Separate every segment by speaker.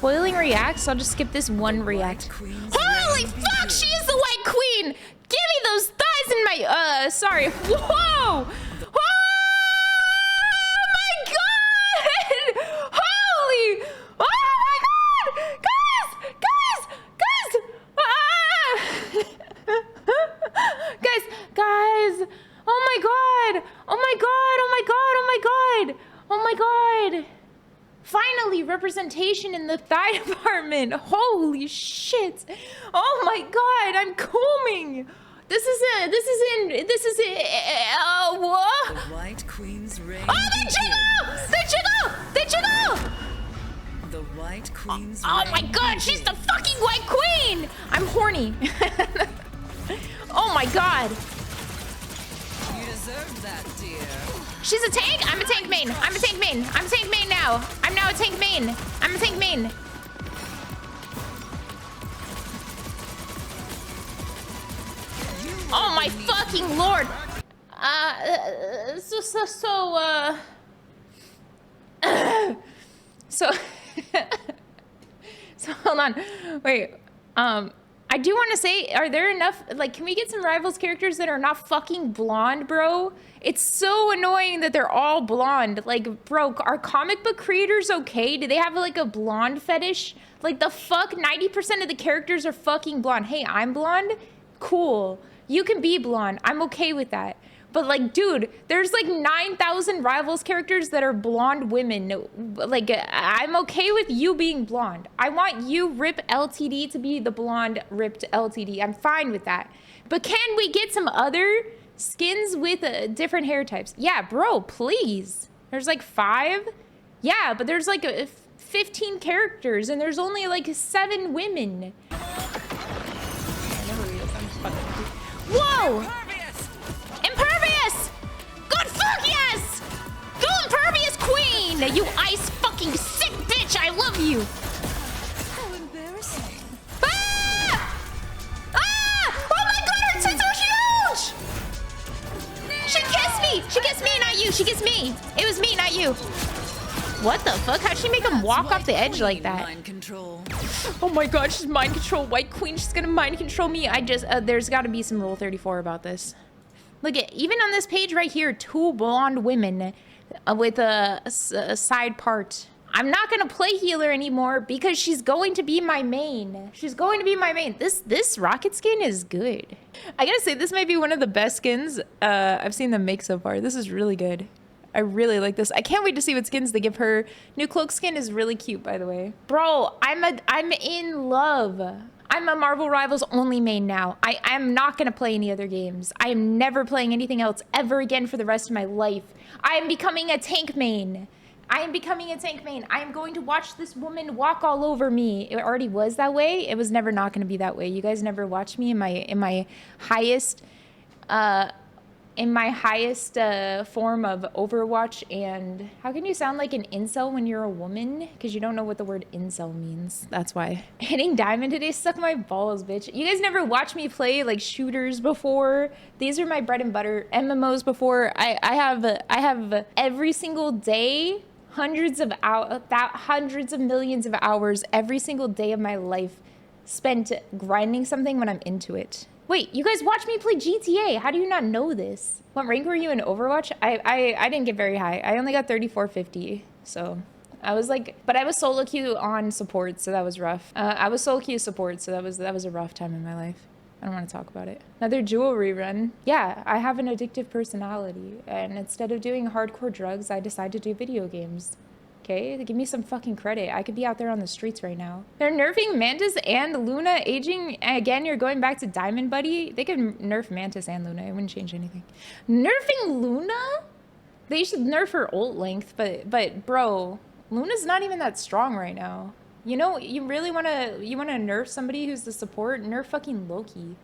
Speaker 1: spoiling reacts. I'll just skip this one react. Holy fuck, she is the White Queen! Give me those thighs in my, sorry. Whoa! Finally, representation in the thigh department. Holy shit. Oh my god, I'm coming. This is what?
Speaker 2: The White Queen's reign.
Speaker 1: Oh, they jiggle!
Speaker 2: The White Queen's
Speaker 1: Oh my god, she's the fucking White Queen. I'm horny. Oh my god.
Speaker 2: You deserve that, dear.
Speaker 1: She's a tank? I'm a tank main. I'm a tank main. I'm a tank main now. I'm now a tank main. I'm a tank main. Oh my fucking lord. So hold on. Wait. I do want to say, are there enough, like, can we get some Rivals characters that are not fucking blonde, bro? It's so annoying that they're all blonde. Like, bro, are comic book creators okay? Do they have, like, a blonde fetish? Like, the fuck? 90% of the characters are fucking blonde. Hey, I'm blonde? Cool. You can be blonde. I'm okay with that. But, like, dude, there's, like, 9,000 Rivals characters that are blonde women. Like, I'm okay with you being blonde. I want you, Rip LTD, to be the blonde ripped LTD. I'm fine with that. But can we get some other skins with different hair types? Yeah, bro, please. There's, like, 5? Yeah, but there's, like, 15 characters, and there's only, like, 7 women. Whoa! Impervious! Good fuck yes! Go Impervious Queen! You ice fucking sick bitch! I love you!
Speaker 2: How embarrassing.
Speaker 1: Ah! Ah! Oh my god, her tits are huge! She kissed me! She kissed me, not you! She kissed me! It was me, not you! What the fuck? How'd she make him walk off the edge like that?
Speaker 2: Mind control.
Speaker 1: Oh my god, she's mind control. White Queen, she's gonna mind control me. There's gotta be some Rule 34 about this. Look at, even on this page right here, 2 blonde women with a side part. I'm not gonna play healer anymore because she's going to be my main. She's going to be my main. This rocket skin is good. I gotta say, this might be one of the best skins I've seen them make so far. This is really good. I really like this. I can't wait to see what skins they give her. New cloak skin is really cute, by the way. Bro, I'm in love. I'm a Marvel Rivals only main now. I'm not gonna play any other games. I am never playing anything else ever again for the rest of my life. I am becoming a tank main. I am becoming a tank main. I am going to watch this woman walk all over me. It already was that way. It was never not gonna be that way. You guys never watched me in my highest form of Overwatch. And how can you sound like an incel when you're a woman? Because you don't know what the word incel means. That's why. Hitting diamond today suck my balls, bitch. You guys never watched me play like shooters before. These are my bread and butter. MMOs before. I have every single day hundreds of millions of hours every single day of my life spent grinding something when I'm into it. Wait, you guys watch me play GTA. How do you not know this? What rank were you in Overwatch? I didn't get very high. I only got 3450. So I was like, but I was solo queue on support, so that was rough. I was solo queue support, so that was a rough time in my life. I don't want to talk about it. Another jewelry run. Yeah, I have an addictive personality, and instead of doing hardcore drugs, I decide to do video games. Okay, give me some fucking credit. I could be out there on the streets right now. They're nerfing Mantis and Luna aging. Again, you're going back to Diamond Buddy. They could nerf Mantis and Luna. It wouldn't change anything. Nerfing Luna? They should nerf her ult length, but bro, Luna's not even that strong right now. You know, you really wanna nerf somebody who's the support? Nerf fucking Loki.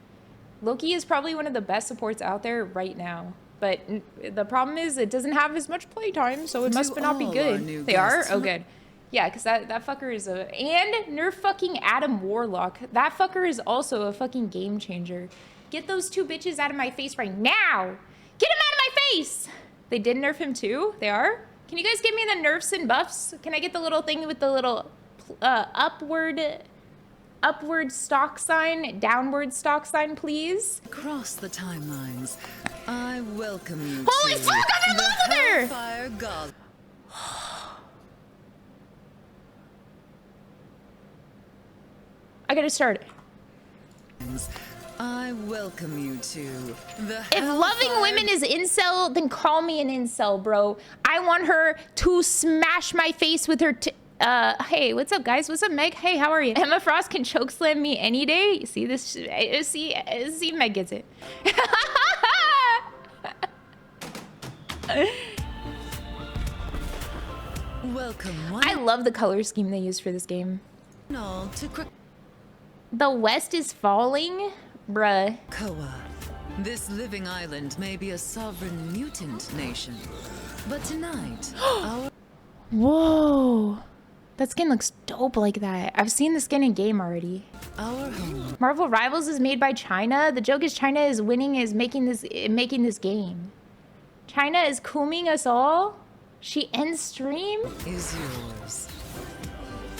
Speaker 1: Loki is probably one of the best supports out there right now. But the problem is it doesn't have as much playtime, so it must not be good. They are? Oh, good. Yeah, because that fucker is a... And nerf fucking Adam Warlock. That fucker is also a fucking game changer. Get those 2 bitches out of my face right now. Get him out of my face! They did nerf him too? They are? Can you guys give me the nerfs and buffs? Can I get the little thing with the little... upward stock sign, downward stock sign, please.
Speaker 2: Across the timelines, I welcome you
Speaker 1: Holy
Speaker 2: to
Speaker 1: fuck, I'm in
Speaker 2: the
Speaker 1: love with her!
Speaker 2: Hellfire God.
Speaker 1: I gotta start.
Speaker 2: I welcome you to the
Speaker 1: If loving women is incel, then call me an incel, bro. I want her to smash my face with her hey, what's up, guys? What's up, Meg? Hey, how are you? Emma Frost can chokeslam me any day. See this? See, Meg gets it.
Speaker 2: Welcome.
Speaker 1: I love the color scheme they used for this game.
Speaker 2: No, to
Speaker 1: The West is falling, bruh.
Speaker 2: Koa. This living island may be a sovereign mutant nation, but tonight, our
Speaker 1: Whoa. That skin looks dope like that. I've seen the skin in game already.
Speaker 2: home.
Speaker 1: Marvel Rivals is made by China. The joke is China is winning, is making this game. China is cooming us all. She ends stream.
Speaker 2: Is yours.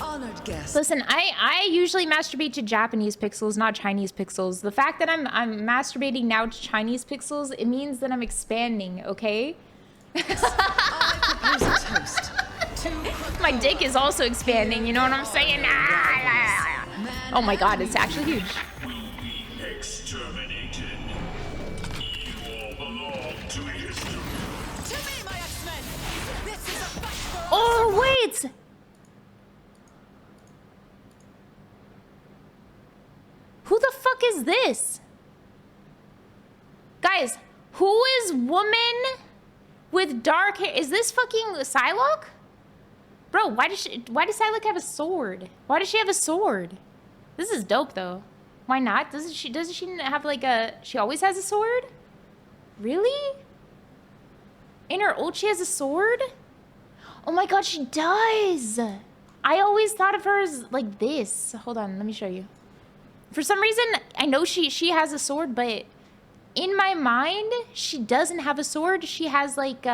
Speaker 2: Honored guest.
Speaker 1: Listen, I usually masturbate to Japanese pixels, not Chinese pixels. The fact that I'm masturbating now to Chinese pixels, it means that I'm expanding, okay?
Speaker 2: I propose a toast to
Speaker 1: My dick is also expanding, you know what I'm saying? Oh my god, it's actually huge.
Speaker 3: Will be exterminated. You all belong to history.
Speaker 2: To me, my X-Men. This is a fight for all.
Speaker 1: Oh, wait! Who the fuck is this? Guys, who is woman with dark hair? Is this fucking Psylocke? Bro, why does Psylocke have a sword? Why does she have a sword? This is dope though. Why not? Doesn't she have like she always has a sword? Really? In her ult she has a sword? Oh my god, she does! I always thought of her as like this. Hold on, let me show you. For some reason, I know she has a sword, but in my mind, she doesn't have a sword. She has like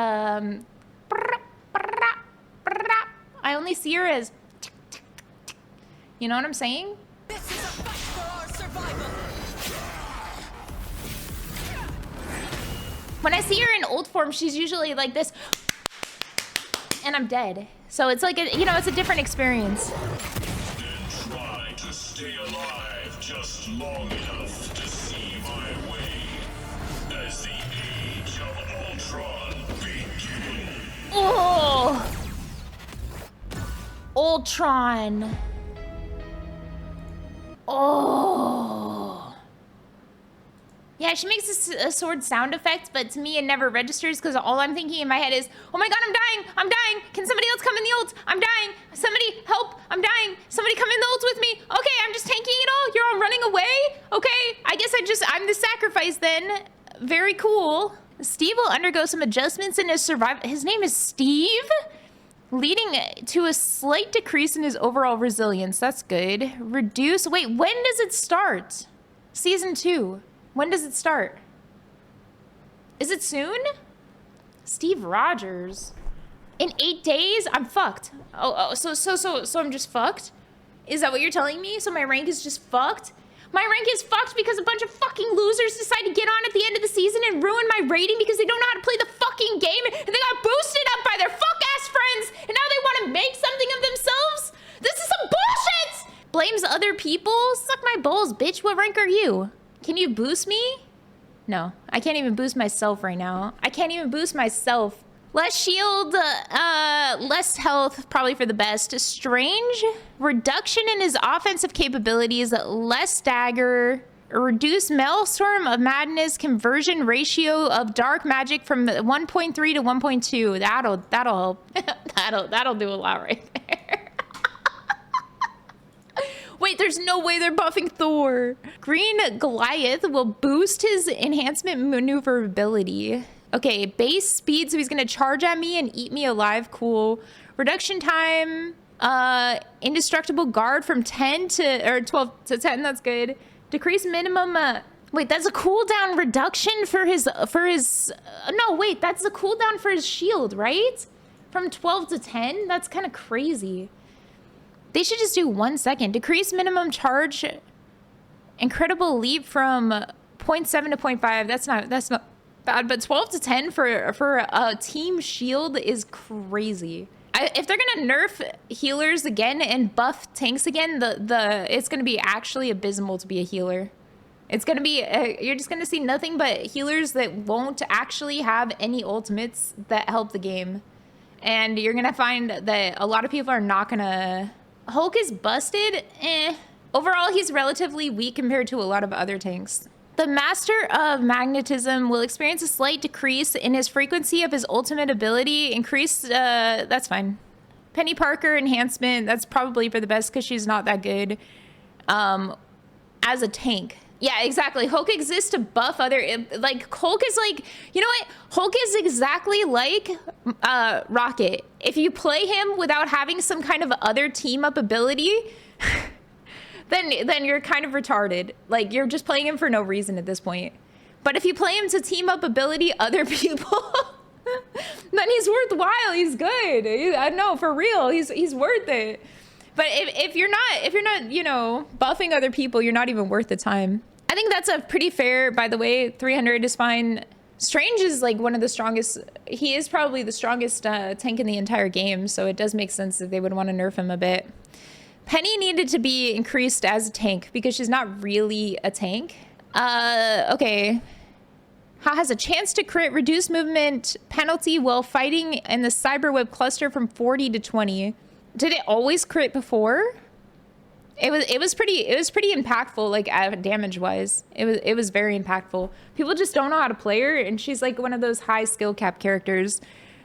Speaker 1: I only see her as you know what I'm saying?
Speaker 2: This is a fight for our survival.
Speaker 1: When I see her in old form, she's usually like this, and I'm dead. So it's like it's a different experience.
Speaker 3: Then try to stay alive just long enough to see my way. As the age of Ultron begins.
Speaker 1: Oh, Ultron. Oh. Yeah, she makes a sword sound effect, but to me it never registers because all I'm thinking in my head is, oh my god, I'm dying, I'm dying. Can somebody else come in the ult? I'm dying. Somebody help, I'm dying. Somebody come in the ult with me. Okay, I'm just tanking it all. You're all running away? Okay, I guess I'm the sacrifice then. Very cool. Steve will undergo some adjustments in his survival. His name is Steve? Leading to a slight decrease in his overall resilience. That's good. Reduce, wait, when does it start? Season 2. When does it start? Is it soon? Steve Rogers. In 8 days? I'm fucked. So I'm just fucked? Is that what you're telling me? So my rank is just fucked? My rank is fucked because a bunch of fucking losers decide to get on at the end of the season and ruin my rating because they don't know how to play the fucking game and they got boosted up by their fuck-ass friends and now they want to make something of themselves? This is some bullshit! Blames other people? Suck my balls, bitch. What rank are you? Can you boost me? No, I can't even boost myself right now. I can't even boost myself. Less shield, less health, probably for the best. Strange, reduction in his offensive capabilities, less dagger, reduced Maelstrom of Madness conversion ratio of dark magic from 1.3 to 1.2. That'll help. that'll do a lot right there. Wait, there's no way they're buffing Thor. Green Goliath will boost his enhancement maneuverability. Okay, base speed, so he's gonna charge at me and eat me alive. Cool. Reduction time, indestructible guard from 10 to, or 12 to 10, that's good. Decrease minimum, wait, that's a cooldown reduction for his, no, wait, that's the cooldown for his shield, right? From 12 to 10? That's kind of crazy. They should just do 1 second. Decrease minimum charge. Incredible leap from 0.7 to 0.5. That's not bad, but 12 to 10 for a team shield is crazy. If they're gonna nerf healers again and buff tanks again, it's gonna be actually abysmal to be a healer. It's gonna be you're just gonna see nothing but healers that won't actually have any ultimates that help the game, and you're gonna find that a lot of people are not gonna. Hulk is busted. Overall, he's relatively weak compared to a lot of other tanks. The Master of Magnetism will experience a slight decrease in his frequency of his ultimate ability. That's fine. Penny Parker enhancement, that's probably for the best because she's not that good as a tank. Yeah, exactly. Hulk exists to buff other, like, Hulk is like, you know what? Hulk is exactly like Rocket. If you play him without having some kind of other team up ability, then you're kind of retarded. Like, you're just playing him for no reason at this point. But if you play him to team up ability other people, then he's worthwhile. He's good. I know, for real. He's worth it. But if you're not, you know, buffing other people, you're not even worth the time. I think that's a pretty fair, by the way. 300 is fine. Strange is like one of the strongest. He is probably the strongest tank in the entire game. So it does make sense that they would want to nerf him a bit. Penny needed to be increased as a tank because she's not really a tank. Okay. Has a chance to crit reduce movement penalty while fighting in the Cyberweb cluster from 40 to 20. Did it always crit before? It was pretty impactful, like damage wise. It was very impactful. People just don't know how to play her, and she's like one of those high skill cap characters.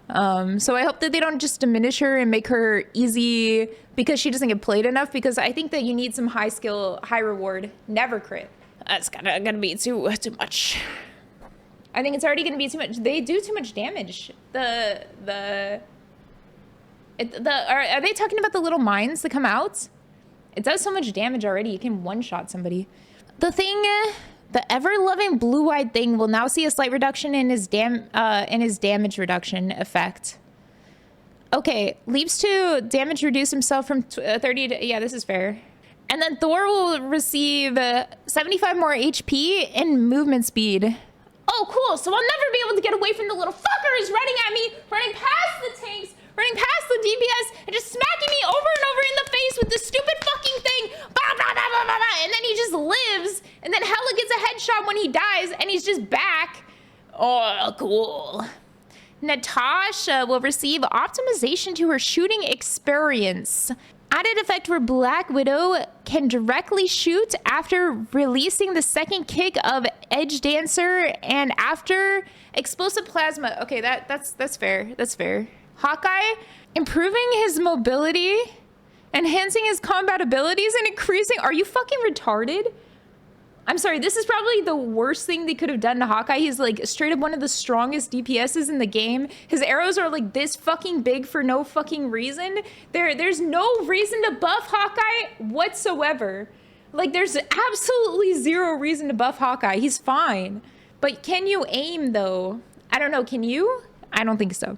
Speaker 1: So I hope that they don't just diminish her and make her easy because she doesn't get played enough, because I think that you need some high skill, high reward. Never crit. That's gonna be too much. I think it's already gonna be too much. They do too much damage. Are they talking about the little mines that come out? It does so much damage already. You can one-shot somebody. The ever-loving blue-eyed thing will now see a slight reduction in his damage reduction effect. Okay, leaps to damage reduce himself from 30 to... Yeah, this is fair. And then Thor will receive 75 more HP and movement speed. Oh, cool. So I'll never be able to get away from the little fucker who's running at me, running past the tanks, running past the DPS, and just smacking me over and over in the face with this stupid fucking thing. Bah, bah, bah, bah, bah, bah. And then he just lives. And then Hela gets a headshot when he dies, and he's just back. Oh, cool. Natasha will receive optimization to her shooting experience. Added effect where Black Widow can directly shoot after releasing the second kick of Edge Dancer and after explosive plasma. Okay, that's fair. That's fair. Hawkeye, improving his mobility, enhancing his combat abilities, and increasing... Are you fucking retarded? I'm sorry, this is probably the worst thing they could have done to Hawkeye. He's like straight up one of the strongest DPSs in the game. His arrows are like this fucking big for no fucking reason. There's no reason to buff Hawkeye whatsoever. Like, there's absolutely zero reason to buff Hawkeye. He's fine. But can you aim though? I don't know, can you? I don't think so.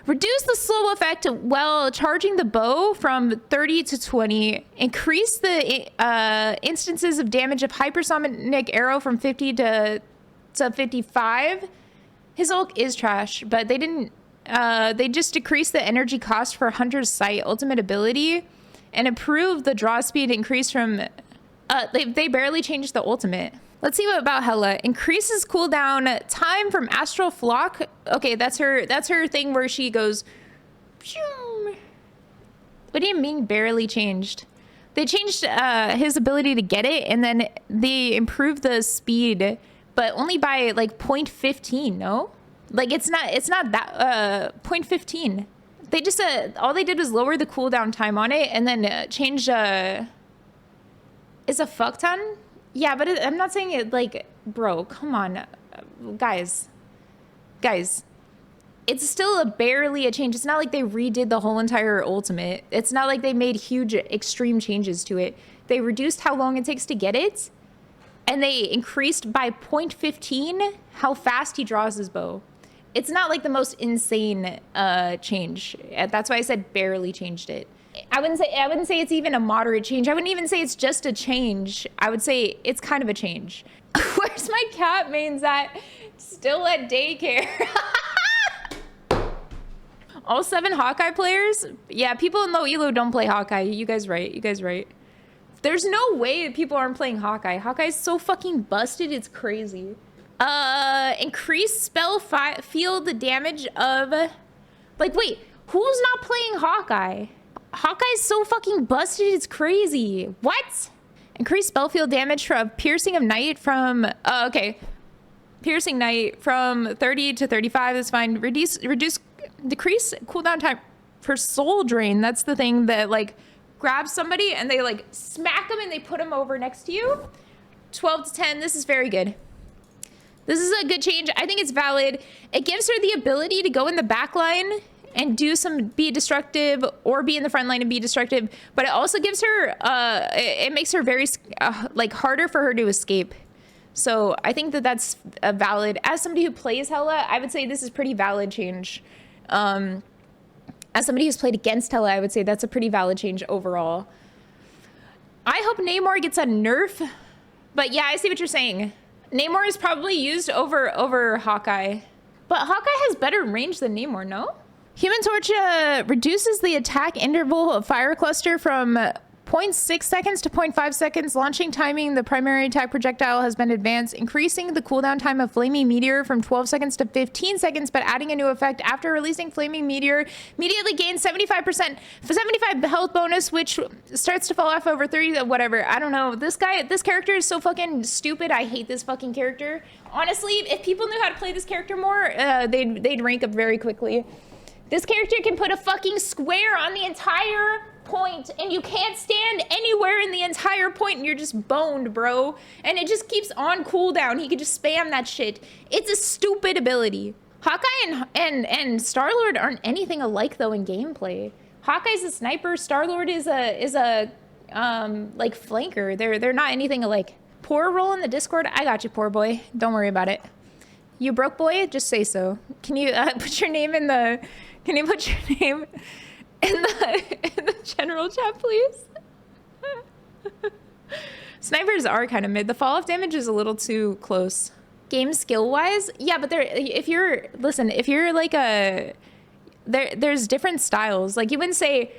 Speaker 1: Reduce the slow effect while charging the bow from 30 to 20. Increase the instances of damage of hypersonic arrow from 50 to 55. His ult is trash, but they didn't. They just decreased the energy cost for Hunter's Sight ultimate ability and improved the draw speed increase from... They barely changed the ultimate. Let's see what about Hela. Increases cooldown time from Astral Flock. Okay, that's her thing where she goes... What do you mean barely changed? They changed his ability to get it, and then they improved the speed, but only by like 0.15, no? Like, it's not that 0.15. They just all they did was lower the cooldown time on it, and then change is a fuck ton? Yeah, but I'm not saying it like, bro, come on, guys. It's still barely a change. It's not like they redid the whole entire ultimate. It's not like they made huge extreme changes to it. They reduced how long it takes to get it, and they increased by 0.15 how fast he draws his bow. It's not like the most insane change. That's why I said barely changed it. I wouldn't say it's even a moderate change. I wouldn't even say it's just a change. I would say it's kind of a change. Where's my cat mains at? Still at daycare. All 7 Hawkeye players? Yeah, people in low elo don't play Hawkeye. You guys right. You guys right. There's no way that people aren't playing Hawkeye. Hawkeye's so fucking busted, it's crazy. Increase spell field damage of... Like, wait, who's not playing Hawkeye? Hawkeye's so fucking busted, it's crazy. What? Increase spell field damage from Piercing of Night from... okay. Piercing Night from 30 to 35 is fine. Decrease cooldown time for Soul Drain. That's the thing that, like, grabs somebody and they, like, smack them and they put them over next to you. 12 to 10. This is very good. This is a good change. I think it's valid. It gives her the ability to go in the back line and do some be destructive, or be in the front line and be destructive, but it also gives her it makes her very like harder for her to escape. So I think that that's a valid. As somebody who plays Hela, I would say this is pretty valid change. As somebody who's played against Hela, I would say that's a pretty valid change overall. I hope Namor gets a nerf, but yeah, I see what you're saying. Namor is probably used over Hawkeye, but Hawkeye has better range than Namor, no? Human Torch reduces the attack interval of Fire Cluster from 0.6 seconds to 0.5 seconds. Launching timing, the primary attack projectile has been advanced, increasing the cooldown time of Flaming Meteor from 12 seconds to 15 seconds, but adding a new effect. After releasing Flaming Meteor, immediately gains 75% 75 health bonus, which starts to fall off over 30, whatever. I don't know. This character is so fucking stupid. I hate this fucking character. Honestly, if people knew how to play this character more, they'd rank up very quickly. This character can put a fucking square on the entire point, and you can't stand anywhere in the entire point, and you're just boned, bro. And it just keeps on cooldown. He could just spam that shit. It's a stupid ability. Hawkeye and Star-Lord aren't anything alike, though, in gameplay. Hawkeye's a sniper. Star-Lord is a like flanker. They're not anything alike. Poor roll in the Discord. I got you, poor boy. Don't worry about it. You broke boy? Just say so. Can you put your name in the... Can you put your name in the general chat, please? Snipers are kind of mid. The fall off damage is a little too close. Game skill wise, yeah, but if you're like there's different styles. Like you wouldn't say,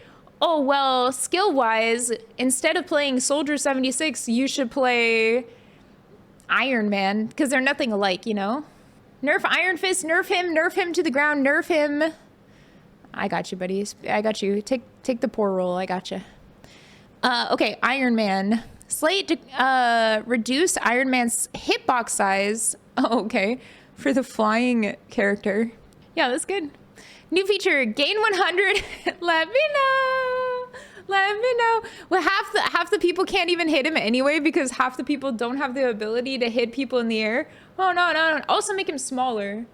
Speaker 1: oh well, skill wise, instead of playing Soldier 76, you should play Iron Man, because they're nothing alike, you know? Nerf Iron Fist, nerf him to the ground, nerf him. I got you, buddies. I got you. Take the poor roll. I got you. Okay, Iron Man. Slate to reduce Iron Man's hitbox size. Oh, okay. For the flying character. Yeah, that's good. New feature, gain 100. Let me know. Let me know. Well, half the people can't even hit him anyway, because half the people don't have the ability to hit people in the air. Oh, no. Also make him smaller.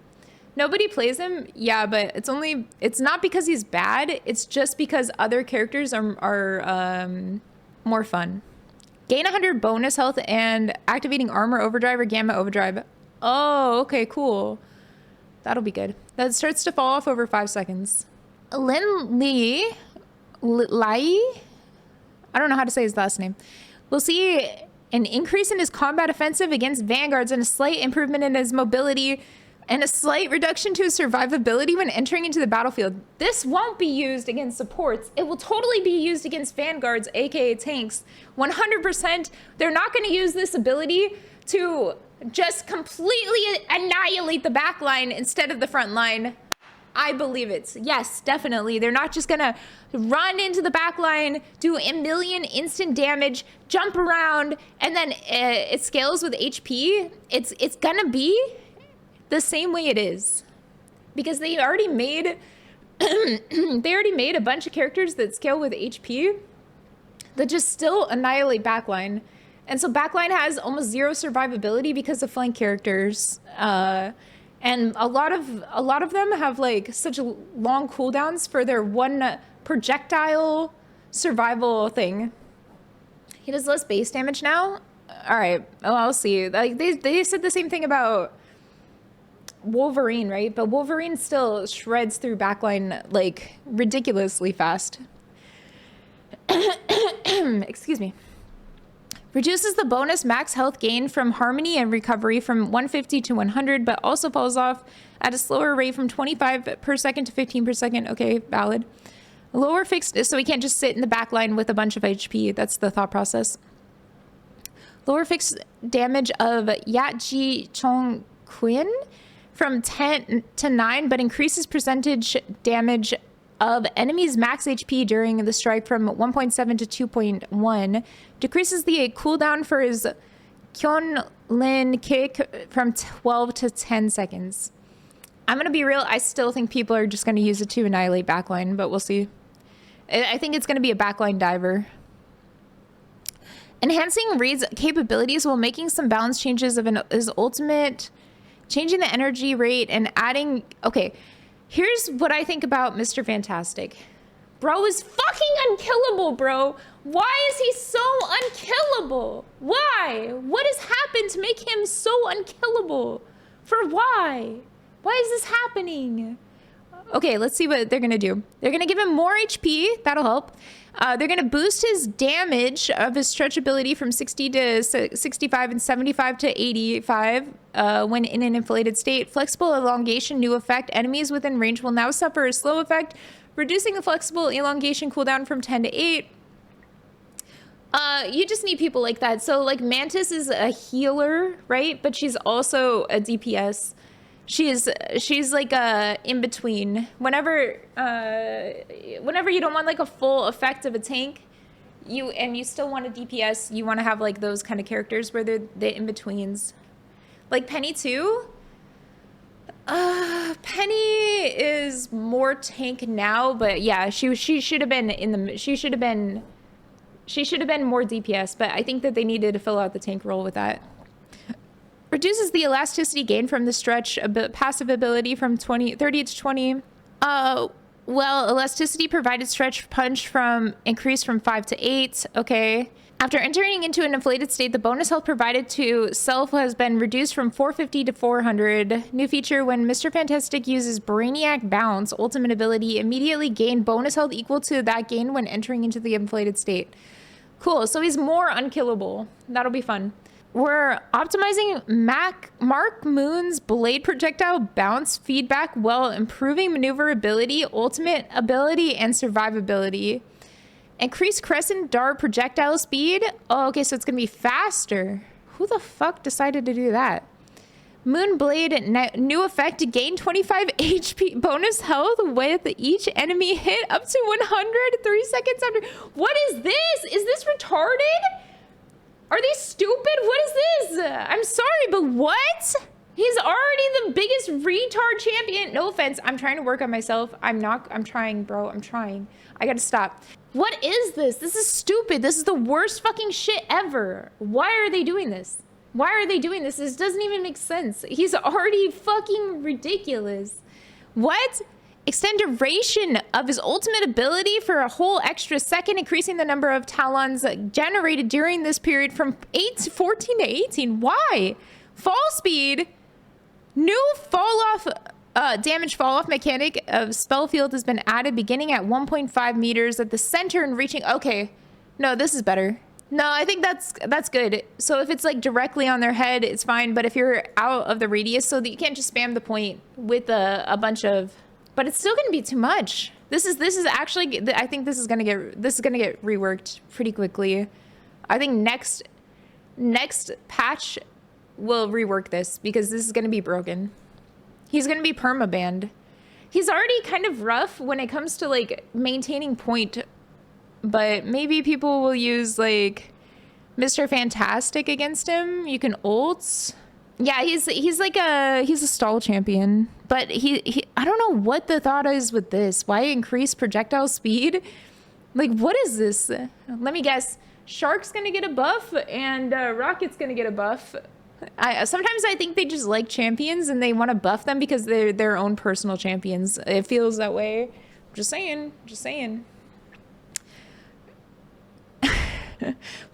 Speaker 1: Nobody plays him, yeah, but it's not because he's bad, it's just because other characters are more fun. Gain 100 bonus health and activating armor overdrive or gamma overdrive. Oh, okay, cool. That'll be good. That starts to fall off over 5 seconds. Lai? I don't know how to say his last name. We'll see an increase in his combat offensive against vanguards and a slight improvement in his mobility and a slight reduction to his survivability when entering into the battlefield. This won't be used against supports. It will totally be used against vanguards, aka tanks. 100%, they're not going to use this ability to just completely annihilate the back line instead of the front line. I believe it. Yes, definitely. They're not just gonna run into the back line, do a million instant damage, jump around, and then it scales with HP. It's gonna be the same way it is, because they already made a bunch of characters that scale with HP that just still annihilate backline. And so backline has almost zero survivability because of flank characters. And a lot of them have like such long cooldowns for their one projectile survival thing. He does less base damage now? All right, oh, I'll see. Like they said the same thing about Wolverine, right? But Wolverine still shreds through backline like ridiculously fast. Excuse me. Reduces the bonus max health gain from Harmony and Recovery from 150 to 100, but also falls off at a slower rate from 25 per second to 15 per second. Okay, valid. Lower fixed, so we can't just sit in the back line with a bunch of HP. That's the thought process. Lower fixed damage of Yatji Chong Quinn from 10 to 9, but increases percentage damage of enemies' max HP during the strike from 1.7 to 2.1. Decreases the cooldown for his Kyonlin kick from 12 to 10 seconds. I'm going to be real. I still think people are just going to use it to annihilate backline, but we'll see. I think it's going to be a backline diver. Enhancing Reed's capabilities while making some balance changes of his ultimate, changing the energy rate and adding... Okay, here's what I think about Mr. Fantastic. Bro is fucking unkillable, bro. Why is he so unkillable? Why? What has happened to make him so unkillable? For why? Why is this happening? Okay, let's see what they're gonna do. They're gonna give him more HP. That'll help. They're gonna boost his damage of his stretch ability from 60 to 65 and 75 to 85 when in an inflated state. Flexible elongation, new effect. Enemies within range will now suffer a slow effect, reducing the flexible elongation cooldown from 10 to 8. You just need people like that. So like Mantis is a healer, right? But she's also a DPS. She's like a in between. Whenever you don't want like a full effect of a tank, you still want a DPS, you want to have like those kind of characters where they're the in betweens. Like Penny too. Penny is more tank now, but yeah, she should have been she should have been more DPS, but I think that they needed to fill out the tank role with that. Reduces the elasticity gain from the stretch passive ability from 30 to 20. Well, elasticity provided stretch punch from increased from 5 to 8. Okay. After entering into an inflated state, the bonus health provided to self has been reduced from 450 to 400. New feature: when Mr. Fantastic uses Brainiac Bounce ultimate ability, immediately gain bonus health equal to that gain when entering into the inflated state. Cool. So he's more unkillable. That'll be fun. We're optimizing Mark Moon's blade projectile bounce feedback while improving maneuverability, ultimate ability, and survivability. Increase crescent dart projectile speed. Oh, okay, so it's gonna be faster. Who the fuck decided to do that? Moonblade new effect to gain 25 HP bonus health with each enemy hit up to 100 3 seconds after. What is this? Is this retarded? Are they stupid? What is this? I'm sorry, but what? He's already the biggest retard champion. No offense. I'm trying to work on myself. I'm trying, bro. I'm trying. I gotta stop. What is this? This is stupid. This is the worst fucking shit ever. Why are they doing this? Why are they doing this? This doesn't even make sense. He's already fucking ridiculous. What? Extend duration of his ultimate ability for a whole extra second, increasing the number of talons generated during this period from 14 to 18. Why? Fall speed. New fall off damage fall off mechanic of spell field has been added, beginning at 1.5 meters at the center and reaching. Okay, no, this is better. No, I think that's good. So if it's like directly on their head, it's fine. But if you're out of the radius, so that you can't just spam the point with a bunch of. But it's still gonna be too much. This is actually. I think this is gonna get reworked pretty quickly. I think next patch will rework this because this is gonna be broken. He's gonna be permabanned. He's already kind of rough when it comes to like maintaining point, but maybe people will use like Mr. Fantastic against him. You can ult. Yeah, he's a stall champion, but he I don't know what the thought is with this. Why increase projectile speed? Like, what is this? Let me guess. Shark's gonna get a buff and Rocket's gonna get a buff. Sometimes I think they just like champions and they want to buff them because they're their own personal champions. It feels that way. Just saying.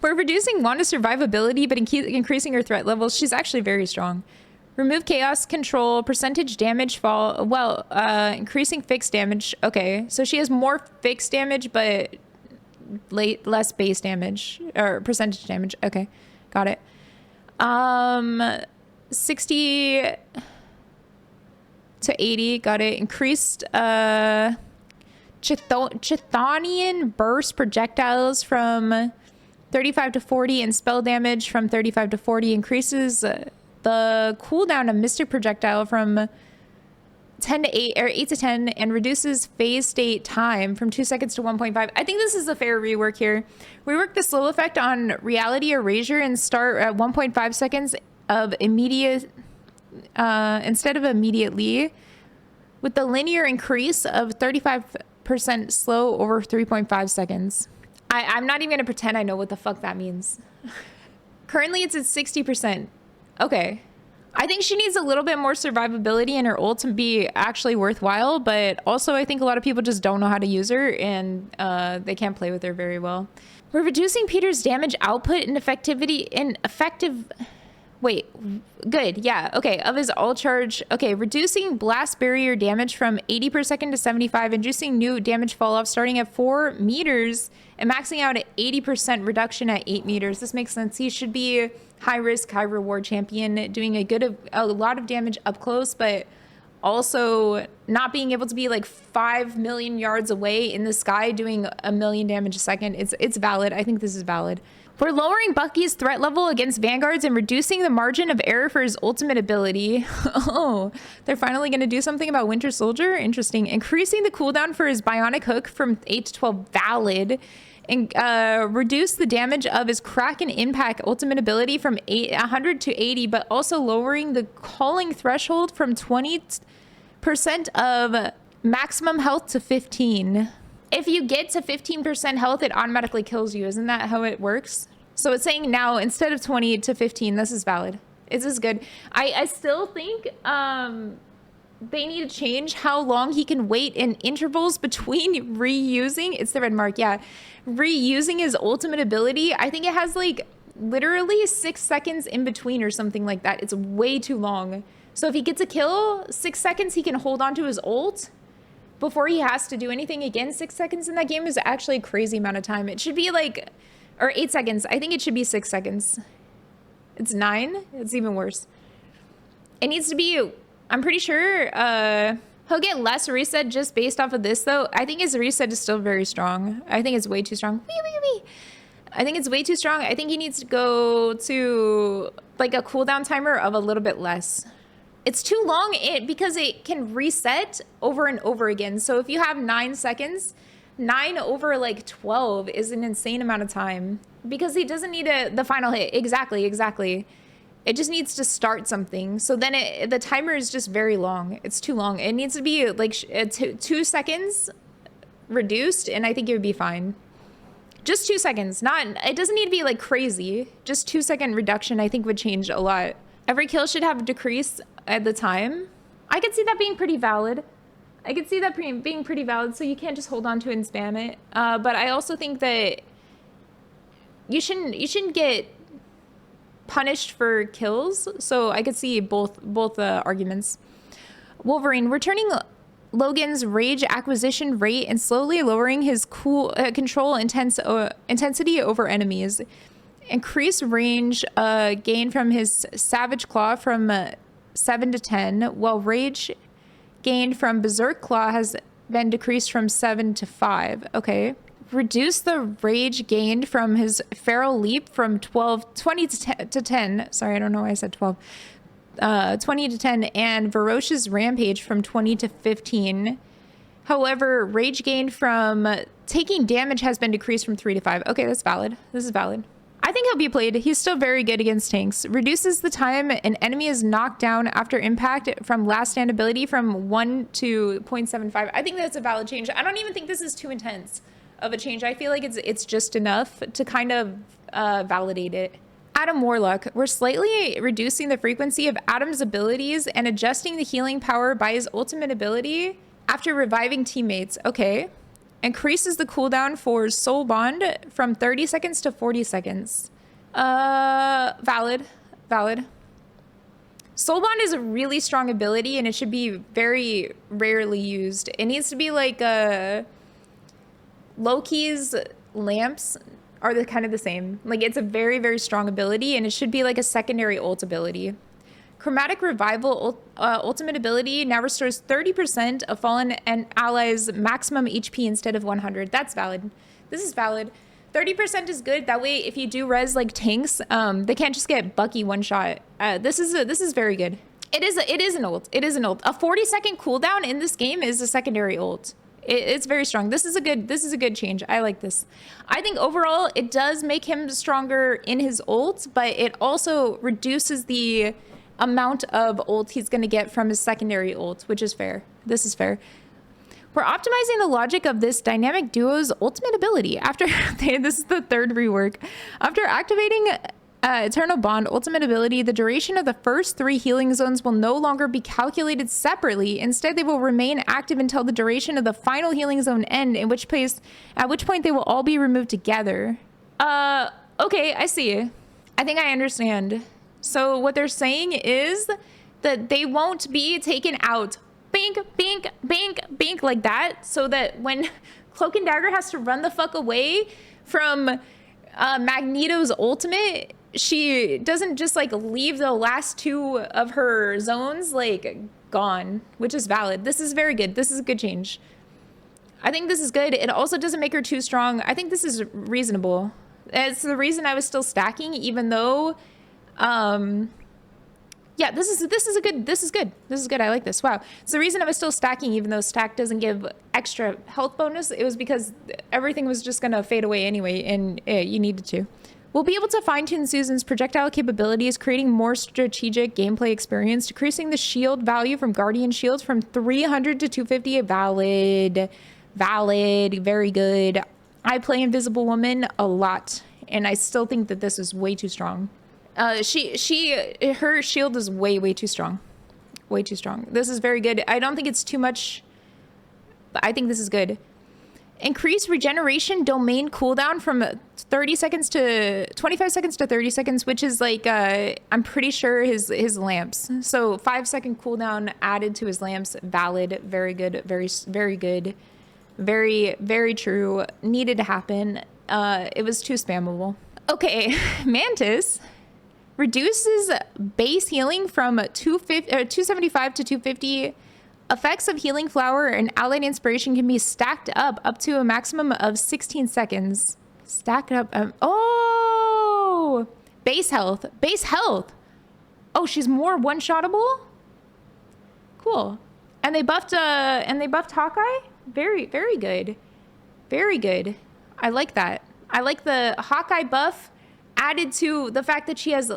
Speaker 1: We're reducing Wanda's survivability, but increasing her threat levels. She's actually very strong. Remove chaos control, percentage damage fall. Well, increasing fixed damage. Okay, so she has more fixed damage, but less base damage or percentage damage. Okay, got it. 60 to 80, got it. Increased Chthonian burst projectiles from 35 to 40 and spell damage from 35 to 40. Increases the cooldown of mystic projectile from 10 to 8 or 8 to 10 and reduces phase state time from 2 seconds to 1.5. I think this is a fair rework here. Rework the slow effect on reality erasure and start at 1.5 seconds of immediate instead of immediately, with the linear increase of 35% slow over 3.5 seconds. I'm not even gonna pretend I know what the fuck that means. Currently it's at 60%. Okay. I think she needs a little bit more survivability in her ult to be actually worthwhile, but also I think a lot of people just don't know how to use her and they can't play with her very well. We're reducing Peter's damage output and wait, good, yeah, okay, of his all charge. Okay, reducing blast barrier damage from 80 per second to 75, inducing new damage fall off starting at 4 meters and maxing out at 80% reduction at 8 meters. This makes sense. He should be high risk, high reward champion, doing a lot of damage up close, but also not being able to be like 5 million yards away in the sky doing a million damage a second. It's valid. I think this is valid. We're lowering Bucky's threat level against vanguards and reducing the margin of error for his ultimate ability. Oh, they're finally going to do something about Winter Soldier? Interesting. Increasing the cooldown for his bionic hook from 8 to 12, valid. And reduce the damage of his Kraken Impact ultimate ability from 100 to 80, but also lowering the calling threshold from 20% of maximum health to 15. If you get to 15% health, it automatically kills you. Isn't that how it works? So it's saying now instead of 20 to 15, this is valid. This is good. I still think they need to change how long he can wait in intervals between reusing. It's the red mark, yeah. Reusing his ultimate ability. I think it has like literally 6 seconds in between or something like that. It's way too long. So if he gets a kill, 6 seconds he can hold on to his ult before he has to do anything again. 6 seconds in that game is actually a crazy amount of time. It should be like, or 8 seconds. I think it should be 6 seconds. It's 9. It's even worse. It needs to be, I'm pretty sure he'll get less reset just based off of this though. I think his reset is still very strong. I think it's way too strong. I think it's way too strong. I think he needs to go to like a cooldown timer of a little bit less. It's too long because it can reset over and over again. So if you have 9 seconds, 9 over like 12 is an insane amount of time because he doesn't need the final hit. Exactly. It just needs to start something. So then the timer is just very long. It's too long. It needs to be like 2 seconds reduced and I think it would be fine. Just 2 seconds. It doesn't need to be like crazy. Just 2 second reduction I think would change a lot. Every kill should have a decrease at the time. I could see that being pretty valid. Being pretty valid, so you can't just hold on to it and spam it. But I also think that you shouldn't get punished for kills. So I could see both arguments. Wolverine, returning Logan's rage acquisition rate and slowly lowering his control intensity over enemies. Increase range gain from his Savage Claw from 7 to 10, while rage gained from Berserk Claw has been decreased from 7 to 5. Okay. Reduce the rage gained from his Feral Leap from 20 to 10. Sorry, I don't know why I said 12. 20 to 10, and Ferocious Rampage from 20 to 15. However, rage gained from taking damage has been decreased from 3 to 5. Okay, that's valid. This is valid. I think he'll be played. He's still very good against tanks. Reduces the time an enemy is knocked down after impact from last stand ability from 1 to 0.75. I think that's a valid change. I don't even think this is too intense of a change. I feel like it's just enough to kind of validate it. Adam Warlock. We're slightly reducing the frequency of Adam's abilities and adjusting the healing power by his ultimate ability after reviving teammates. Okay. Increases the cooldown for Soul Bond from 30 seconds to 40 seconds. Valid. Soul Bond is a really strong ability and it should be very rarely used. It needs to be like Loki's lamps are the kind of the same. Like, it's a very, very strong ability, and it should be like a secondary ult ability. Chromatic Revival ultimate ability now restores 30% of fallen and allies' maximum HP instead of 100. That's valid. This is valid. 30% is good. That way, if you do res like tanks, they can't just get Bucky one shot. This is very good. It is an ult. It is an ult. A 40-second cooldown in this game is a secondary ult. It's very strong. This is a good change. I like this. I think overall it does make him stronger in his ult, but it also reduces the amount of ult he's going to get from his secondary ult, which is fair. This is fair. We're optimizing the logic of this dynamic duo's ultimate ability. After this is the third rework. After activating Eternal Bond ultimate ability, the duration of the first 3 healing zones will no longer be calculated separately. Instead, they will remain active until the duration of the final healing zone end, at which point they will all be removed together. Okay, I see. I think I understand. So what they're saying is that they won't be taken out. Bink, bink, bink, bink, like that. So that when Cloak and Dagger has to run the fuck away from Magneto's ultimate, she doesn't just like leave the last 2 of her zones like gone, which is valid. This is very good. This is a good change. I think this is good. It also doesn't make her too strong. I think this is reasonable. It's the reason I was still stacking, even though yeah, this is good. I like this. Wow. It's the reason I was still stacking, even though stack doesn't give extra health bonus. It was because everything was just gonna fade away anyway, and you needed to. We'll be able to fine-tune Susan's projectile capabilities, creating more strategic gameplay experience, decreasing the shield value from Guardian Shields from 300 to 250. Valid, very good. I play Invisible Woman a lot, and I still think that this is way too strong. Her shield is way too strong. Way too strong. This is very good. I don't think it's too much, but I think this is good. Increase regeneration domain cooldown from 30 seconds to 25 seconds to 30 seconds, which is like, I'm pretty sure his lamps. So 5-second cooldown added to his lamps. Valid. Very good. Very good. Very true. Needed to happen. It was too spammable. Okay. Mantis reduces base healing from 275 to 250. Effects of Healing Flower and Allied Inspiration can be stacked up to a maximum of 16 seconds. Stack up. Oh, base health. Oh, she's more one-shottable. Cool. And they buffed Hawkeye. Very good. Very good. I like that. I like the Hawkeye buff added to the fact that she's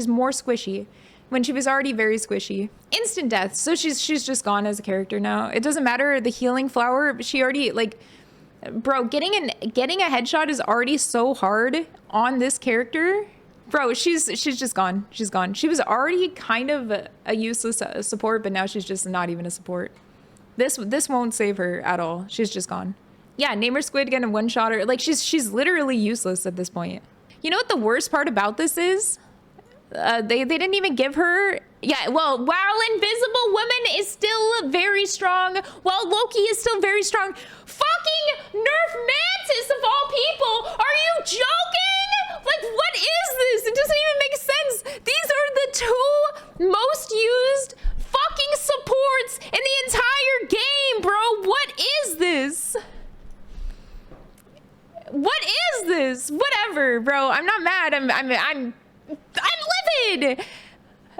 Speaker 1: more squishy when she was already very squishy. Instant death. So she's just gone as a character now. It doesn't matter. The Healing Flower, she already, like, bro, getting a headshot is already so hard on this character. Bro, she's just gone. She's gone. She was already kind of a useless support, but now she's just not even a support. This won't save her at all. She's just gone. Yeah, name her Squid, gonna one-shot her. Like, she's literally useless at this point. You know what the worst part about this is? They didn't even give her... Yeah, well, while Invisible Woman is still very strong, while Loki is still very strong, fucking Nerf Mantis of all people! Are you joking? Like, what is this? It doesn't even make sense. These are the 2 most used fucking supports in the entire game, bro. What is this? What is this? Whatever, bro. I'm not mad. I'm livid.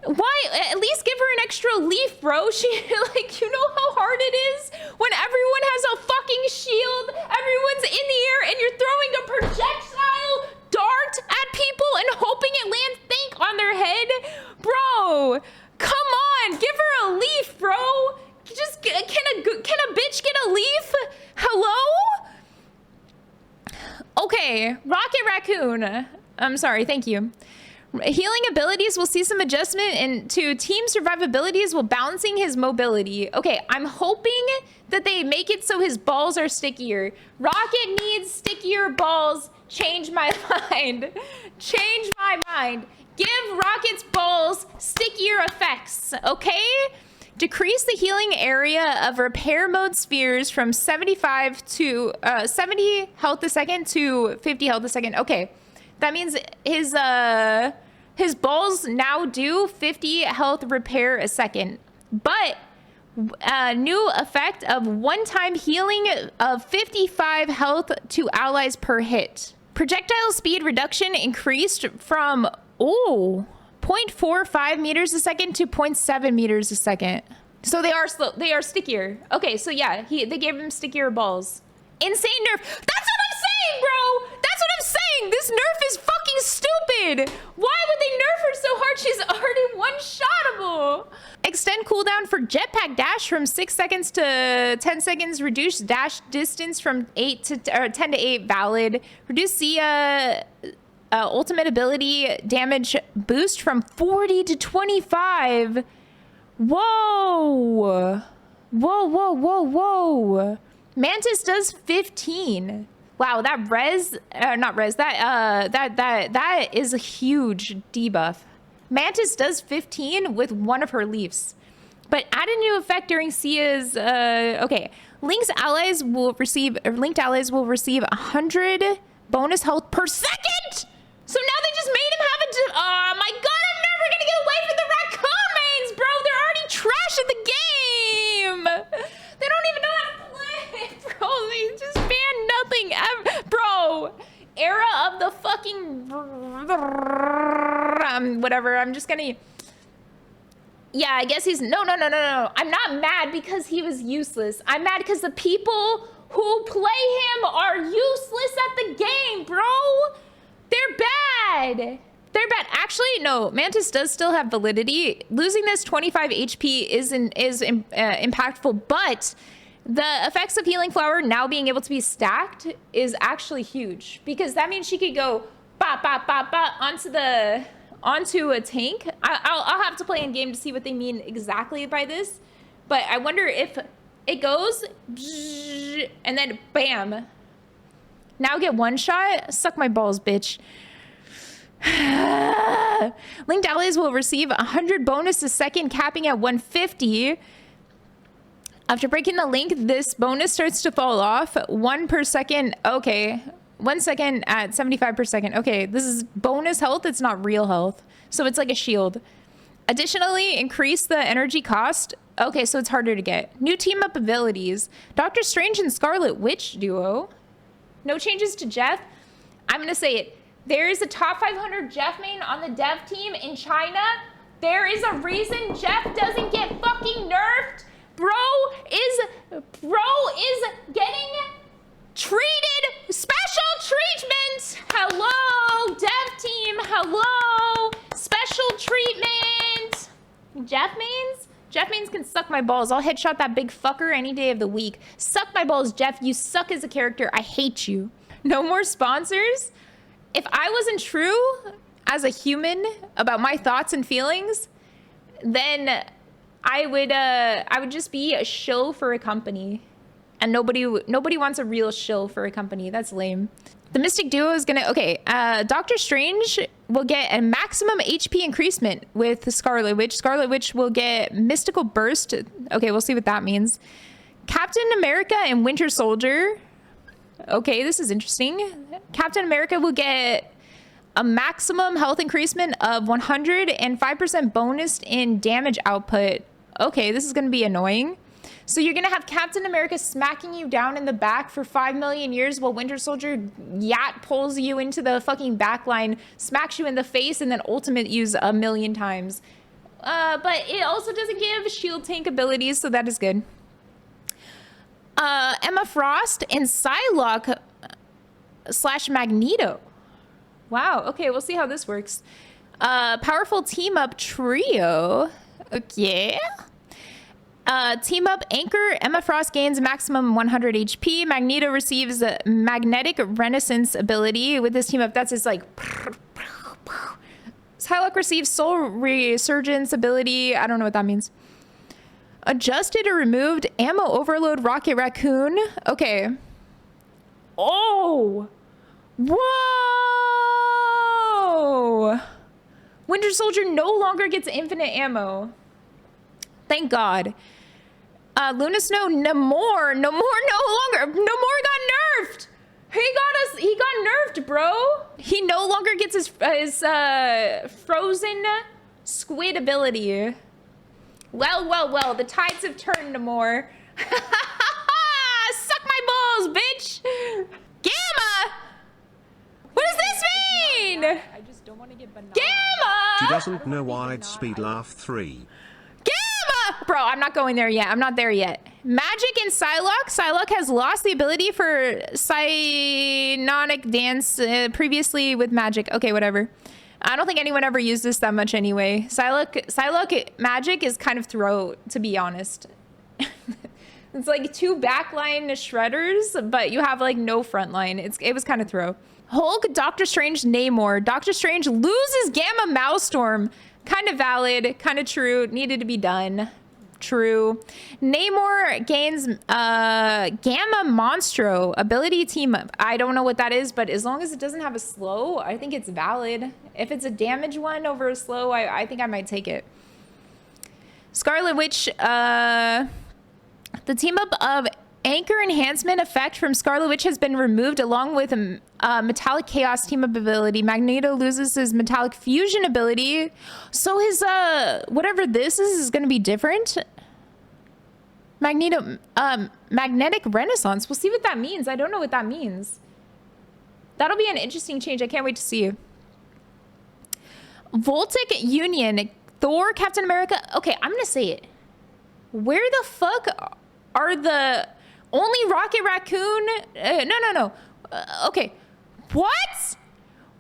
Speaker 1: Why? At least give her an extra leaf, bro. She, like, you know how hard it is when everyone has a fucking shield, everyone's in the air, and you're throwing a projectile dart at people and hoping it lands think on their head? Bro, come on, give her a leaf, bro. Just, can a bitch get a leaf? Hello? Okay, Rocket Raccoon. I'm sorry, thank you. Healing abilities will see some adjustment into team survivabilities while balancing his mobility. Okay, I'm hoping that they make it so his balls are stickier. Rocket needs stickier balls. Change my mind. Change my mind. Give Rocket's balls stickier effects, okay? Decrease the healing area of repair mode spheres from 75 to 70 health a second to 50 health a second. Okay, that means his balls now do 50 health repair a second, but a new effect of one-time healing of 55 health to allies per hit. Projectile speed reduction increased from 0.45 meters a second to 0.7 meters a second. So they are slow. They are stickier. Okay, so yeah, they gave him stickier balls. Insane nerf. That's what I'm saying, bro. That's what I'm saying. This nerf is fucking stupid. Why would they nerf her so hard? She's already one-shottable. Extend cooldown for jetpack dash from 6 seconds to 10 seconds. Reduce dash distance from 10 to 8 valid. Reduce the ultimate ability damage boost from 40 to 25. Whoa. Whoa, whoa, whoa, whoa. Mantis does 15. Wow, that that is a huge debuff. Mantis does 15 with one of her leaves. But add a new effect during Sia's okay. Linked allies will receive 100 bonus health per second. So now they just made him have a oh my god, I'm never gonna get away from the raccoon mains, bro. They're already trash at the game. They don't even know how to play, bro. They just banned nothing ever, bro. Era of the fucking whatever. I'm just gonna. Yeah, I guess he's no. I'm not mad because he was useless. I'm mad because the people who play him are useless at the game, bro. They're bad. They're bad. Actually, no. Mantis does still have validity. Losing this 25 HP is impactful, but the effects of Healing Flower now being able to be stacked is actually huge because that means she could go bop bop bop bop onto a tank. I'll have to play in game to see what they mean exactly by this, but I wonder if it goes and then bam. Now get one shot? Suck my balls, bitch. Linked allies will receive 100 bonus a second, capping at 150. After breaking the link, this bonus starts to fall off. 1 per second. Okay. 1 second at 75 per second. Okay, this is bonus health. It's not real health. So it's like a shield. Additionally, increase the energy cost. Okay, so it's harder to get. New team up abilities. Doctor Strange and Scarlet Witch duo. No changes to Jeff. I'm going to say it. There is a top 500 Jeff main on the dev team in China. There is a reason Jeff doesn't get fucking nerfed. Bro is getting treated. Special treatment. Hello, dev team. Hello. Special treatment. Jeff mains? Jeff mains can suck my balls. I'll headshot that big fucker any day of the week. Suck my balls, Jeff. You suck as a character. I hate you. No more sponsors? If I wasn't true as a human about my thoughts and feelings, then I would just be a shill for a company. And nobody wants a real shill for a company. That's lame. The Mystic Duo is gonna, okay, Doctor Strange will get a maximum HP increasement with the Scarlet Witch. Scarlet Witch will get Mystical Burst. Okay, we'll see what that means. Captain America and Winter Soldier. Okay, this is interesting. Captain America will get a maximum health increasement of 105% bonus in damage output. Okay, this is gonna be annoying. So you're gonna have Captain America smacking you down in the back for 5 million years while Winter Soldier pulls you into the fucking backline, smacks you in the face, and then ultimate use 1,000,000 times. But it also doesn't give shield tank abilities, so that is good. Emma Frost and Psylocke / Magneto. Wow, okay, we'll see how this works. Powerful team up trio. Okay. Team up Anchor. Emma Frost gains maximum 100 HP. Magneto receives a magnetic renaissance ability with this team up. That's his like. Psylocke receives soul resurgence ability. I don't know what that means. Adjusted or removed ammo overload Rocket Raccoon. Okay. Oh. Whoa. Winter Soldier no longer gets infinite ammo. Thank God. Luna Snow, no more, no longer. No more got nerfed. He got nerfed, bro. He no longer gets his frozen squid ability. Well, the tides have turned, no more. Suck my balls, bitch. Gamma. What does this mean?
Speaker 4: I just don't want to get banana.
Speaker 1: Gamma.
Speaker 5: She doesn't know why it's speed laugh 3.
Speaker 1: Gamma! Bro, I'm not going there yet. I'm not there yet. Magic and Psylocke. Psylocke has lost the ability for Psionic Dance previously with Magic. Okay, whatever. I don't think anyone ever used this that much anyway. Psylocke Magic is kind of throw, to be honest. It's like 2 backline shredders, but you have like no front line. It was kind of throw. Hulk, Doctor Strange, Namor. Doctor Strange loses Gamma Maelstrom. Kind of valid, kind of true. Needed to be done. True. Namor gains Gamma Monstro ability team up. I don't know what that is, but as long as it doesn't have a slow, I think it's valid. If it's a damage one over a slow, I think I might take it. Scarlet Witch, the team up of Anchor Enhancement effect from Scarlet Witch has been removed along with Metallic Chaos team up ability. Magneto loses his Metallic Fusion ability. So his, whatever this is going to be different. Magnetic Renaissance. We'll see what that means. I don't know what that means. That'll be an interesting change. I can't wait to see. Voltic Union. Thor, Captain America. Okay, I'm going to say it. Where the fuck are the... Only Rocket Raccoon? No. Okay. What?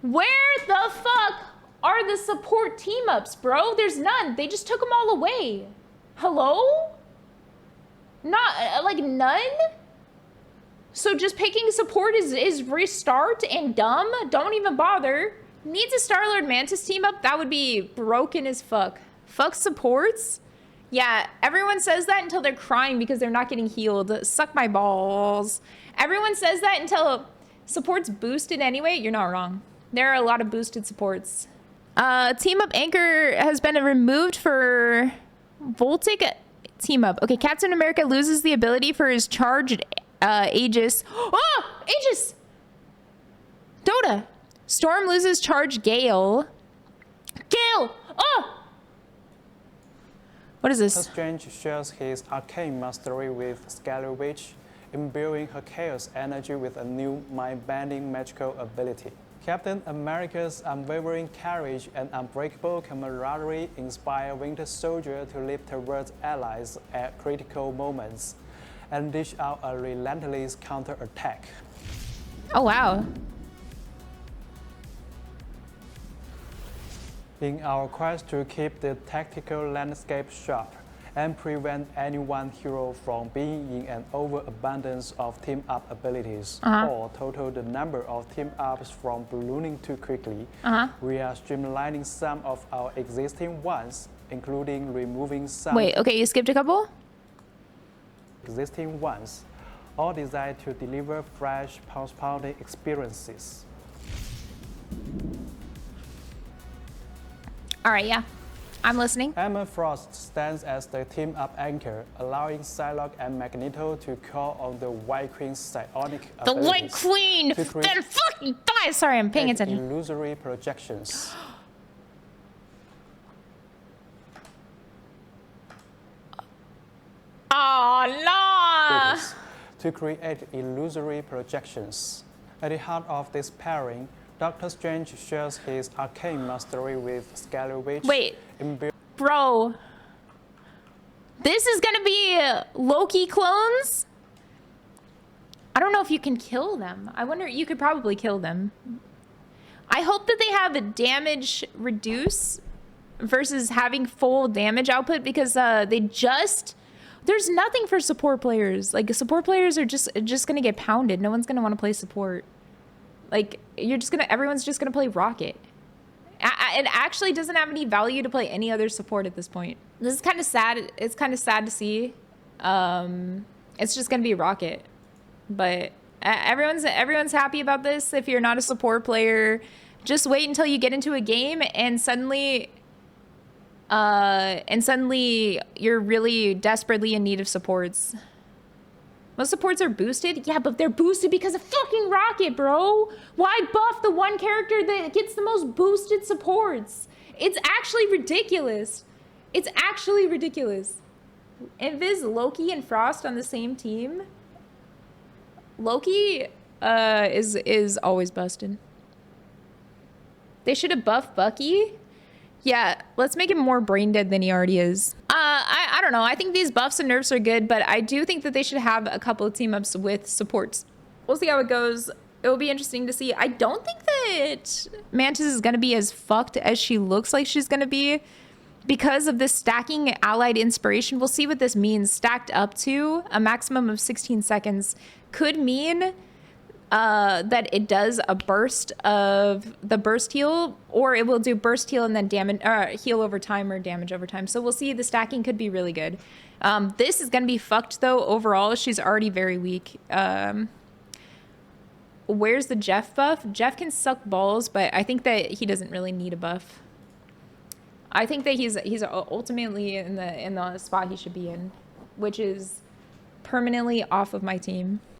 Speaker 1: Where the fuck are the support team-ups, bro? There's none. They just took them all away. Hello? Not, like, none? So just picking support is restart and dumb? Don't even bother. Needs a Star-Lord Mantis team-up? That would be broken as fuck. Fuck supports? Yeah, everyone says that until they're crying because they're not getting healed. Suck my balls. Everyone says that until support's boosted anyway. You're not wrong. There are a lot of boosted supports. Team Up Anchor has been removed for Voltic team up. Okay, Captain America loses the ability for his charged Aegis. Oh, Aegis! Dota. Storm loses charge Gale. Gale! Oh! What is this?
Speaker 6: Doctor Strange shares his arcane mastery with Scarlet Witch, imbuing her chaos energy with a new mind-bending magical ability. Captain America's unwavering courage and unbreakable camaraderie inspire Winter Soldier to leap towards allies at critical moments and dish out a relentless counterattack.
Speaker 1: Oh, wow.
Speaker 6: In our quest to keep the tactical landscape sharp and prevent any one hero from being in an overabundance of team-up abilities or total the number of team-ups from ballooning too quickly, we are streamlining some of our existing ones, including removing some
Speaker 1: Wait, okay, you skipped a couple?
Speaker 6: existing ones, all designed to deliver fresh, post-pounding experiences.
Speaker 1: All right, yeah. I'm listening.
Speaker 6: Emma Frost stands as the team-up anchor, allowing Psylocke and Magneto to call on the White Queen's psionic
Speaker 1: The
Speaker 6: abilities
Speaker 1: White Queen!
Speaker 6: to create
Speaker 1: Then fucking die! Sorry, I'm paying attention.
Speaker 6: illusory projections.
Speaker 1: Oh, no!
Speaker 6: To create illusory projections. At the heart of this pairing, Doctor Strange shares his arcane mastery with Scarlet Witch.
Speaker 1: Wait, bro. This is gonna be Loki clones? I don't know if you can kill them. I wonder, you could probably kill them. I hope that they have a damage reduce versus having full damage output because there's nothing for support players. Like, support players are just gonna get pounded. No one's gonna want to play support. Like, everyone's just gonna play Rocket. It actually doesn't have any value to play any other support at this point. This is kind of sad. It's kind of sad to see. It's just gonna be Rocket. But everyone's happy about this. If you're not a support player, just wait until you get into a game and suddenly And suddenly you're really desperately in need of supports. Most supports are boosted? Yeah, but they're boosted because of fucking Rocket, bro. Why buff the one character that gets the most boosted supports? It's actually ridiculous. It's actually ridiculous. Invis, Loki, and Frost on the same team? Loki is always busted. They should have buffed Bucky. Yeah, let's make him more brain dead than he already is. I don't know. I think these buffs and nerfs are good, but I do think that they should have a couple of team ups with supports. We'll see how it goes. It will be interesting to see. I don't think that Mantis is going to be as fucked as she looks like she's going to be because of this stacking allied inspiration. We'll see what this means. Stacked up to a maximum of 16 seconds could mean that it does a burst of the burst heal, or it will do burst heal and then damage, heal over time or damage over time. So we'll see. The stacking could be really good. This is going to be fucked though. Overall, she's already very weak. Where's the Jeff buff? Jeff can suck balls, but I think that he doesn't really need a buff. I think that he's ultimately in the spot he should be in, which is permanently off of my team.